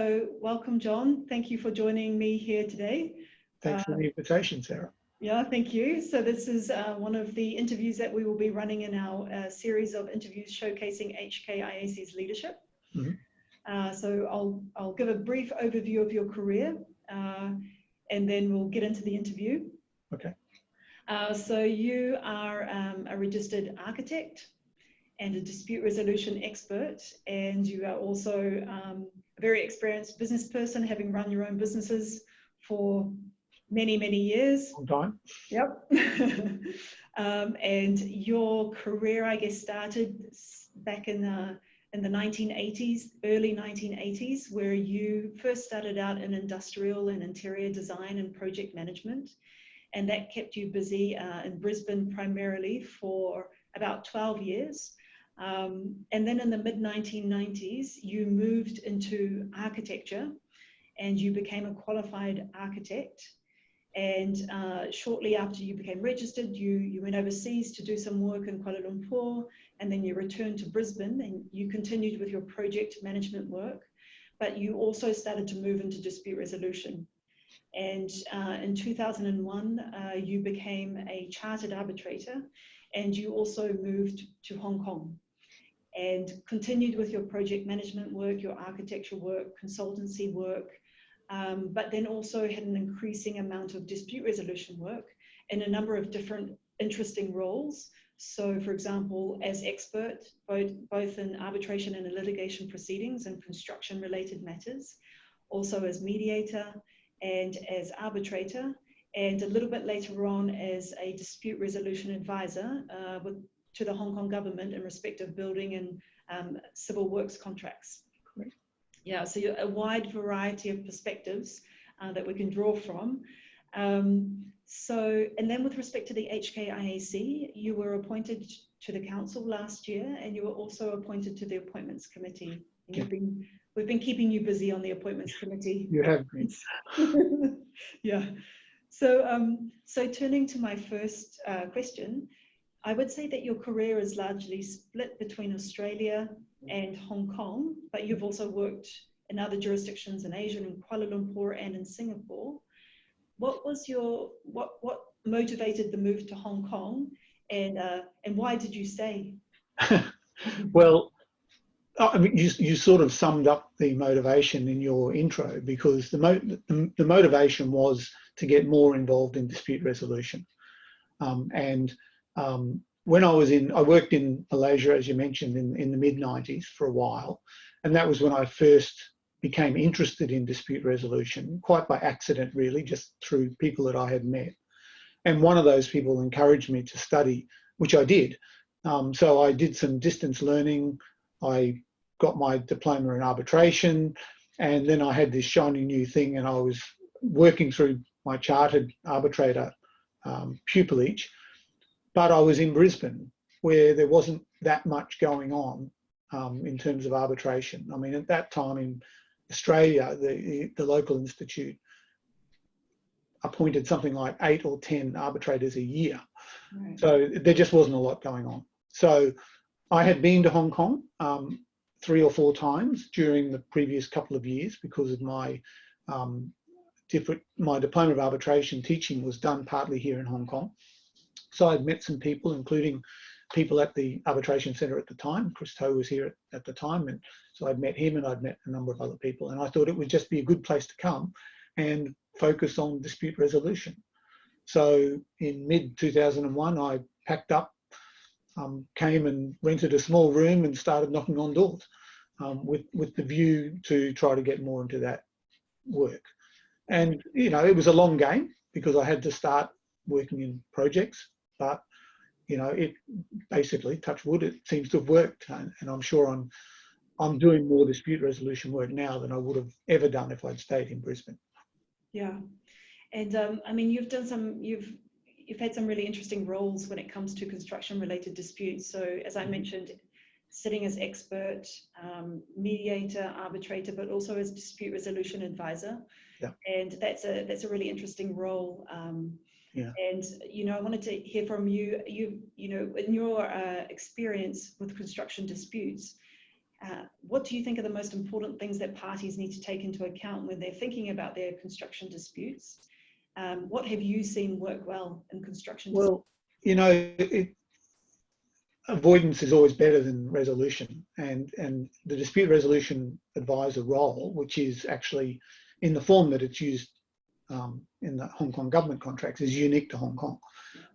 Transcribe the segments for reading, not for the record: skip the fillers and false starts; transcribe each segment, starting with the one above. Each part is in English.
So welcome, John. Thank you for joining me here today. Thanks for the invitation, Sarah. Yeah, thank you. So this is one of the interviews that we will be running in our series of interviews showcasing HKIAC's leadership. Mm-hmm. So I'll give a brief overview of your career and then we'll get into the interview. Okay. So you are a registered architect and a dispute resolution expert, and you are also a very experienced business person, having run your own businesses for many, many years. Long time. Yep. And your career, I guess, started back in the 1980s, early 1980s, where you first started out in industrial and interior design and project management. And that kept you busy in Brisbane primarily for about 12 years. And then in the mid-1990s, you moved into architecture and you became a qualified architect. And shortly after you became registered, you went overseas to do some work in Kuala Lumpur, and then you returned to Brisbane and you continued with your project management work, but you also started to move into dispute resolution. And in 2001, you became a chartered arbitrator, and you also moved to Hong Kong and continued with your project management work, your architectural work, consultancy work, but then also had an increasing amount of dispute resolution work in a number of different interesting roles. So, for example, as expert, both in arbitration and litigation proceedings and construction-related matters, also as mediator and as arbitrator, and a little bit later on as a dispute resolution advisor to the Hong Kong government in respect of building and civil works contracts. Great. Yeah, so a wide variety of perspectives that we can draw from. And then with respect to the HKIAC, you were appointed to the council last year, and you were also appointed to the appointments committee. And we've been keeping you busy on the appointments committee. You have been. Yeah. So turning to my first question, I would say that your career is largely split between Australia and Hong Kong, but you've also worked in other jurisdictions in Asia, in Kuala Lumpur and in Singapore. What motivated the move to Hong Kong, and why did you stay? Well, I mean, you sort of summed up the motivation in your intro, because the motivation was to get more involved in dispute resolution. When I worked in Malaysia, as you mentioned, in the mid-90s for a while, and that was when I first became interested in dispute resolution, quite by accident really, just through people that I had met. And one of those people encouraged me to study, which I did. So I did some distance learning. I got my diploma in arbitration, and then I had this shiny new thing, and I was working through my chartered arbitrator pupillage. But I was in Brisbane, where there wasn't that much going on in terms of arbitration. I mean, at that time in Australia, the local institute appointed something like 8 or 10 arbitrators a year. Right. So there just wasn't a lot going on. So I had been to Hong Kong 3 or 4 times during the previous couple of years, because of my diploma of arbitration teaching was done partly here in Hong Kong. So I'd met some people, including people at the arbitration centre at the time. Chris Toe was here at the time, and so I'd met him, and I'd met a number of other people, and I thought it would just be a good place to come and focus on dispute resolution. So in mid-2001, I packed up, came and rented a small room and started knocking on doors with the view to try to get more into that work. And, you know, it was a long game, because I had to start working in projects, but, you know, it basically, touch wood, it seems to have worked. And I'm sure I'm doing more dispute resolution work now than I would have ever done if I'd stayed in Brisbane. Yeah. And I mean, you've had some really interesting roles when it comes to construction related disputes. So as I mentioned, sitting as expert, mediator, arbitrator, but also as dispute resolution advisor. Yeah. And that's a really interesting role. Yeah. And, you know, I wanted to hear from you, you know, in your experience with construction disputes, What do you think are the most important things that parties need to take into account when they're thinking about their construction disputes? What have you seen work well in construction disputes? Well, you know, avoidance is always better than resolution, and the dispute resolution advisor role, which is actually in the form that it's used in the Hong Kong government contracts, is unique to Hong Kong,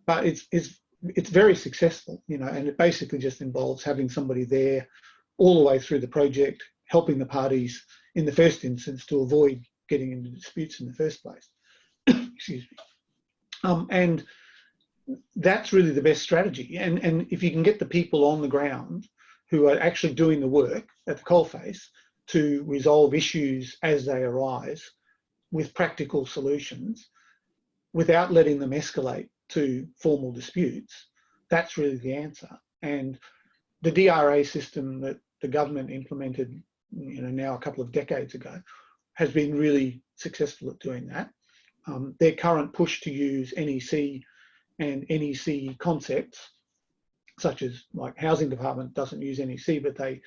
but it's very successful, you know, and it basically just involves having somebody there all the way through the project, helping the parties in the first instance to avoid getting into disputes in the first place. Excuse me. And that's really the best strategy. And if you can get the people on the ground who are actually doing the work at the coalface to resolve issues as they arise with practical solutions without letting them escalate to formal disputes, that's really the answer. And the DRA system that the government implemented, you know, now a couple of decades ago, has been really successful at doing that. Their current push to use NEC and NEC concepts, such as like Housing Department doesn't use NEC, but they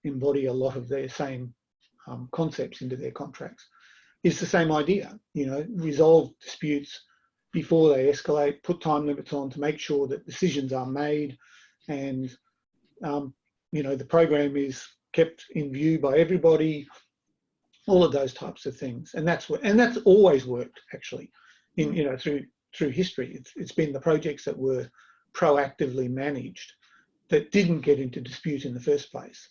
embody a lot of their same concepts into their contracts, is the same idea. You know, resolve disputes before they escalate, put time limits on to make sure that decisions are made, and you know, the program is kept in view by everybody, all of those types of things. And that's always worked actually in, you know, through history. It's been the projects that were proactively managed that didn't get into dispute in the first place.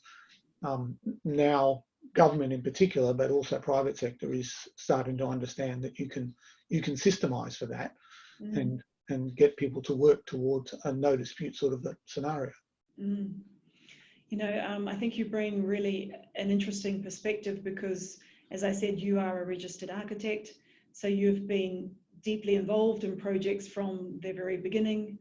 Now government in particular, but also private sector, is starting to understand that you can systemize for that and get people to work towards a no dispute sort of a scenario. You know, I think you bring really an interesting perspective because, as I said, you are a registered architect, so you've been deeply involved in projects from the very beginning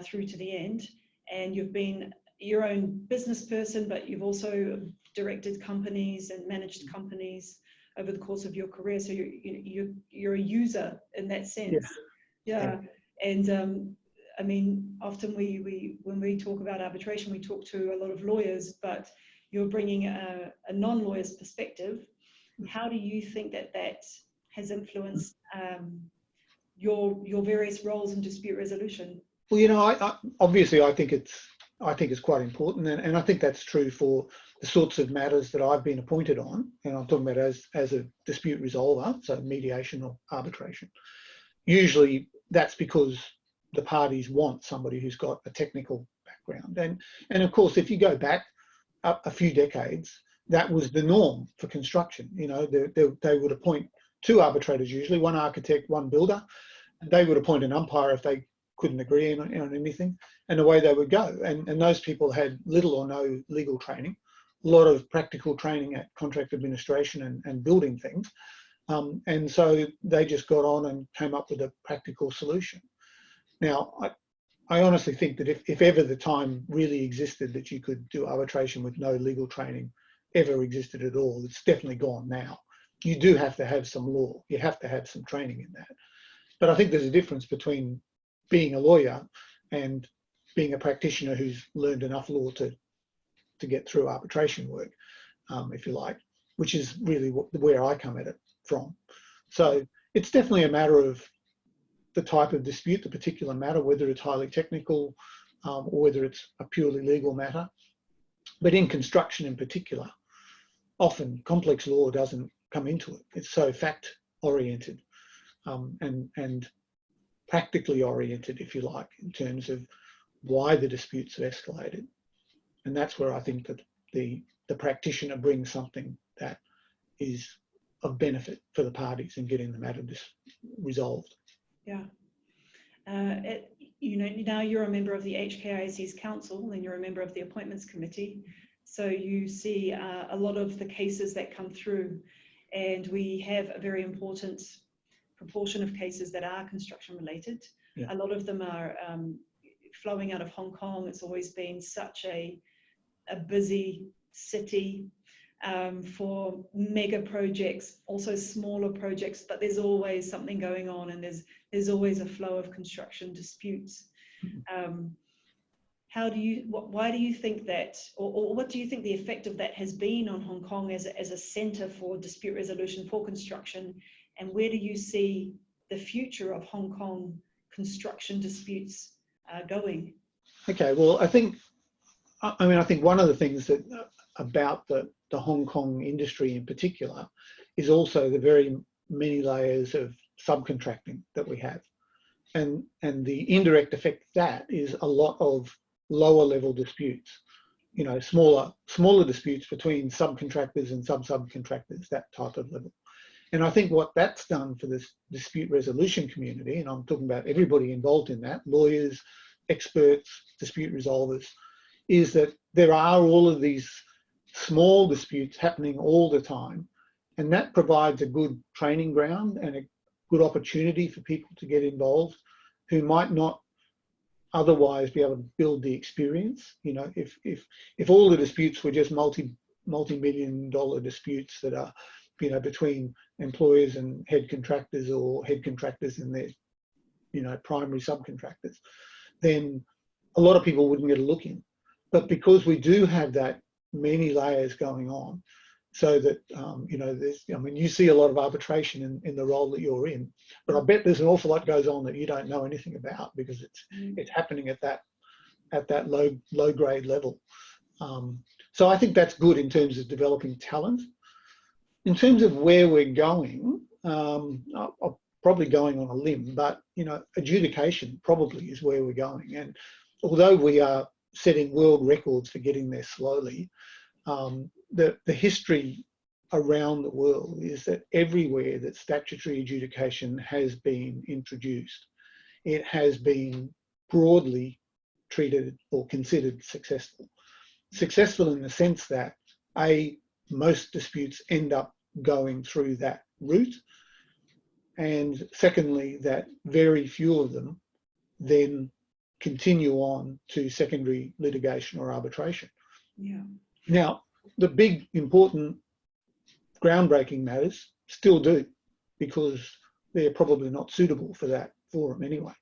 through to the end, and you've been your own business person, but you've also directed companies and managed companies over the course of your career. So you're a user in that sense. Yeah. And I mean, often when we talk about arbitration, we talk to a lot of lawyers, but you're bringing a non-lawyer's perspective. How do you think that has influenced your various roles in dispute resolution? Well, you know, I think it's quite important, and I think that's true for the sorts of matters that I've been appointed on, and I'm talking about as a dispute resolver, so mediation or arbitration. Usually that's because the parties want somebody who's got a technical background, and of course, if you go back a few decades, that was the norm for construction. You know, they would appoint two arbitrators, usually one architect, one builder. They would appoint an umpire if they couldn't agree on anything, and away they would go. And those people had little or no legal training, a lot of practical training at contract administration and building things. And so they just got on and came up with a practical solution. Now, I honestly think that if ever the time really existed that you could do arbitration with no legal training ever existed at all, it's definitely gone now. You do have to have some law. You have to have some training in that. But I think there's a difference between being a lawyer and being a practitioner who's learned enough law to get through arbitration work, if you like, which is really where I come at it from. So it's definitely a matter of the type of dispute, the particular matter, whether it's highly technical or whether it's a purely legal matter. But in construction in particular, often complex law doesn't come into it. It's so fact-oriented and practically oriented, if you like, in terms of why the disputes have escalated. And that's where I think that the practitioner brings something that is of benefit for the parties in getting the matter resolved. Yeah. You know, now you're a member of the HKIAC's council and you're a member of the appointments committee. So you see a lot of the cases that come through, and we have a very important proportion of cases that are construction related. Yeah. A lot of them are flowing out of Hong Kong. It's always been such a busy city for mega projects, also smaller projects, but there's always something going on, and there's always a flow of construction disputes. why do you think that, or what do you think the effect of that has been on Hong Kong as a centre for dispute resolution for construction, and where do you see the future of Hong Kong construction disputes going? Okay, well, I think one of the things that about the Hong Kong industry in particular is also the very many layers of subcontracting that we have. And the indirect effect of that is a lot of lower level disputes, you know, smaller disputes between subcontractors and sub-subcontractors, that type of level. And I think what that's done for this dispute resolution community, and I'm talking about everybody involved in that, lawyers, experts, dispute resolvers, is that there are all of these small disputes happening all the time. And that provides a good training ground and a good opportunity for people to get involved who might not otherwise be able to build the experience. You know, if all the disputes were just multi-million dollar disputes that are, you know, between employers and head contractors, or head contractors and their, you know, primary subcontractors, then a lot of people wouldn't get a look in. But because we do have that many layers going on, so that, you know, you see a lot of arbitration in the role that you're in, but I bet there's an awful lot goes on that you don't know anything about, because it's happening at that low grade level. So I think that's good in terms of developing talent. In terms of where we're going, I'm probably going on a limb, but, you know, adjudication probably is where we're going. And although we are setting world records for getting there slowly, the history around the world is that everywhere that statutory adjudication has been introduced, it has been broadly treated or considered successful. Successful in the sense that, most disputes end up going through that route, and secondly, that very few of them then continue on to secondary litigation or arbitration. Yeah. Now, the big, important, groundbreaking matters still do, because they're probably not suitable for that forum anyway.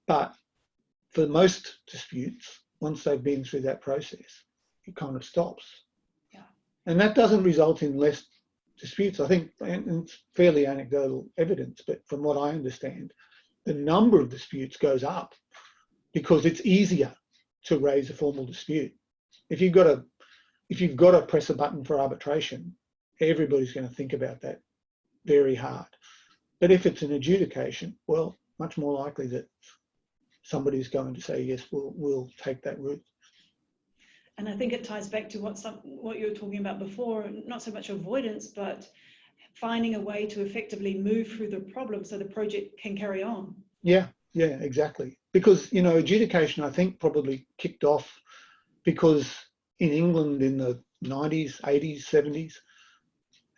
But for most disputes, once they've been through that process, it kind of stops. Yeah. And that doesn't result in less disputes. I think, and it's fairly anecdotal evidence, but from what I understand, the number of disputes goes up because it's easier to raise a formal dispute. If you've got to press a button for arbitration, everybody's going to think about that very hard. But if it's an adjudication, well, much more likely that somebody's going to say, yes, we'll take that route. And I think it ties back to what you were talking about before, not so much avoidance, but finding a way to effectively move through the problem so the project can carry on. Yeah, exactly. Because, you know, adjudication, I think, probably kicked off because in England in the 90s, 80s, 70s,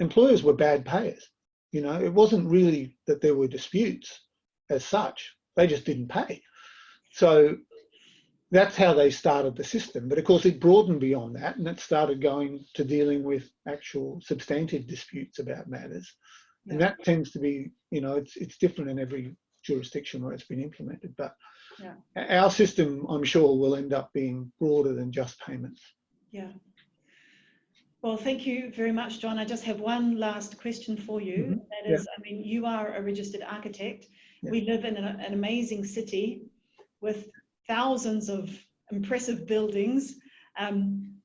employers were bad payers. You know, it wasn't really that there were disputes as such, they just didn't pay. So that's how they started the system. But of course it broadened beyond that, and it started going to dealing with actual substantive disputes about matters. Yeah. And that tends to be, you know, it's different in every jurisdiction where it's been implemented. But yeah, our system, I'm sure, will end up being broader than just payments. Yeah. Well, thank you very much, John. I just have one last question for you. Mm-hmm. That is, I mean, you are a registered architect. Yeah. We live in an amazing city with thousands of impressive buildings.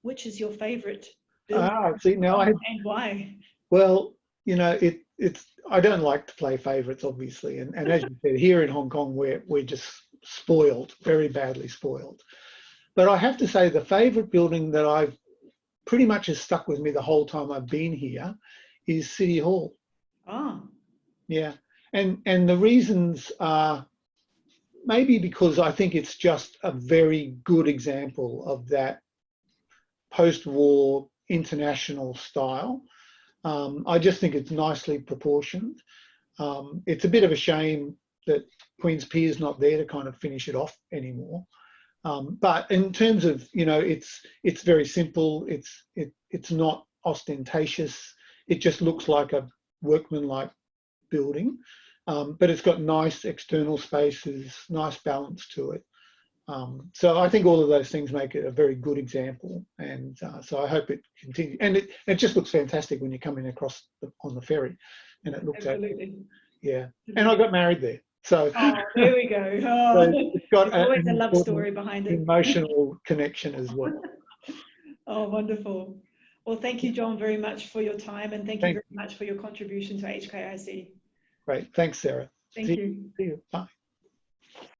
Which is your favorite building? See, now and why? Well, you know, it's I don't like to play favorites, obviously, and as you said, here in Hong Kong, we're just spoiled, very badly spoiled. But I have to say, the favorite building that I've pretty much has stuck with me the whole time I've been here is City Hall. Ah. Yeah, and the reasons are maybe because I think it's just a very good example of that post-war international style. I just think it's nicely proportioned. It's a bit of a shame that Queen's Pier is not there to kind of finish it off anymore. But in terms of, you know, it's very simple. It's not ostentatious. It just looks like a workman-like building, but it's got nice external spaces, nice balance to it. So I think all of those things make it a very good example, and so I hope it continues. And it just looks fantastic when you're coming across on the ferry, and it looks Absolutely. yeah. And I got married there, so Oh, there we go. Oh, so it's got there's always an a love important story behind it. emotional connection as well. Oh, wonderful. Well, thank you, John, very much for your time, and thank you very much for your contribution to HKIC. Great, thanks, Sarah. Thank you. See you. Bye.